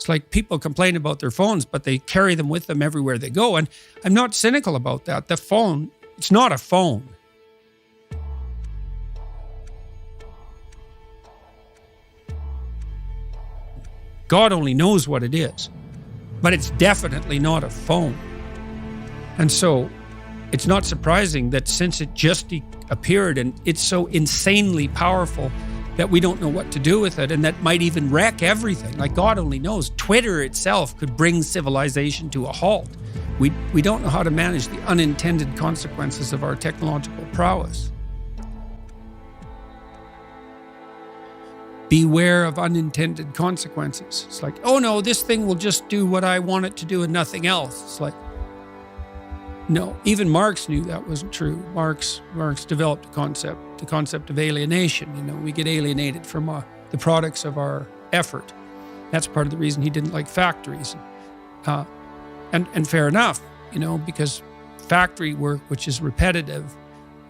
It's like people complain about their phones, but they carry them with them everywhere they go. And I'm not cynical about that. The phone, it's not a phone. God only knows what it is, but it's definitely not a phone. And so it's not surprising that since it just appeared and it's so insanely powerful that we don't know what to do with it, and that might even wreck everything. Like God only knows. Twitter itself could bring civilization to a halt. We don't know how to manage the unintended consequences of our technological prowess. Beware of unintended consequences. It's like, oh no, this thing will just do what I want it to do and nothing else. It's like, no, even Marx knew that wasn't true. Marx developed the concept of alienation. We get alienated from the products of our effort. That's part of the reason he didn't like factories. And fair enough, because factory work, which is repetitive,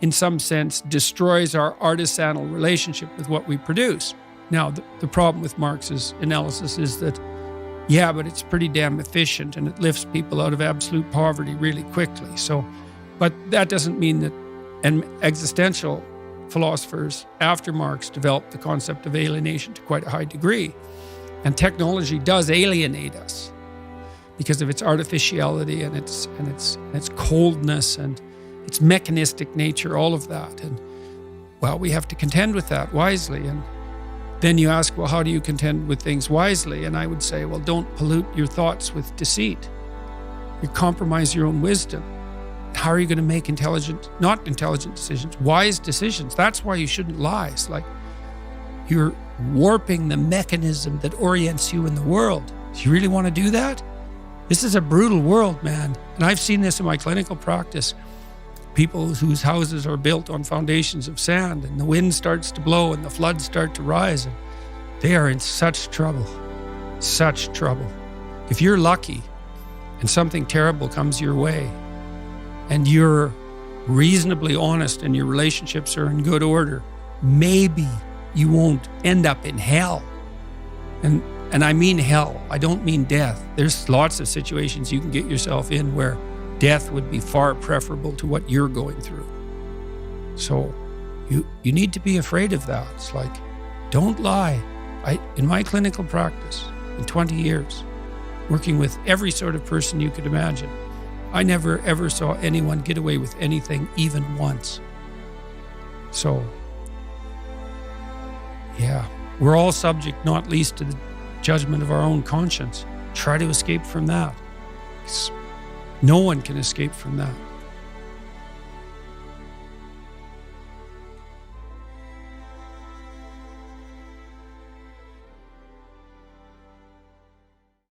in some sense, destroys our artisanal relationship with what we produce. Now, the problem with Marx's analysis is that, yeah, but it's pretty damn efficient and it lifts people out of absolute poverty really quickly. But that doesn't mean that, and existential philosophers after Marx developed the concept of alienation to quite a high degree. And technology does alienate us because of its artificiality and its coldness and its mechanistic nature, all of that. And well, we have to contend with that wisely. And then you ask, well, how do you contend with things wisely? And I would say, well, don't pollute your thoughts with deceit. You compromise your own wisdom. How are you going to make not intelligent decisions, wise decisions? That's why you shouldn't lie. It's like you're warping the mechanism that orients you in the world. Do you really want to do that? This is a brutal world, man. And I've seen this in my clinical practice. People whose houses are built on foundations of sand, and the wind starts to blow and the floods start to rise, and they are in such trouble. If you're lucky and something terrible comes your way and you're reasonably honest and your relationships are in good order, maybe you won't end up in hell. And I mean hell. I don't mean death. There's lots of situations you can get yourself in where death would be far preferable to what you're going through. So you need to be afraid of that. It's like, don't lie. In my clinical practice, in 20 years, working with every sort of person you could imagine, I never ever saw anyone get away with anything even once. So, yeah, we're all subject, not least to the judgment of our own conscience. Try to escape from that. No one can escape from that.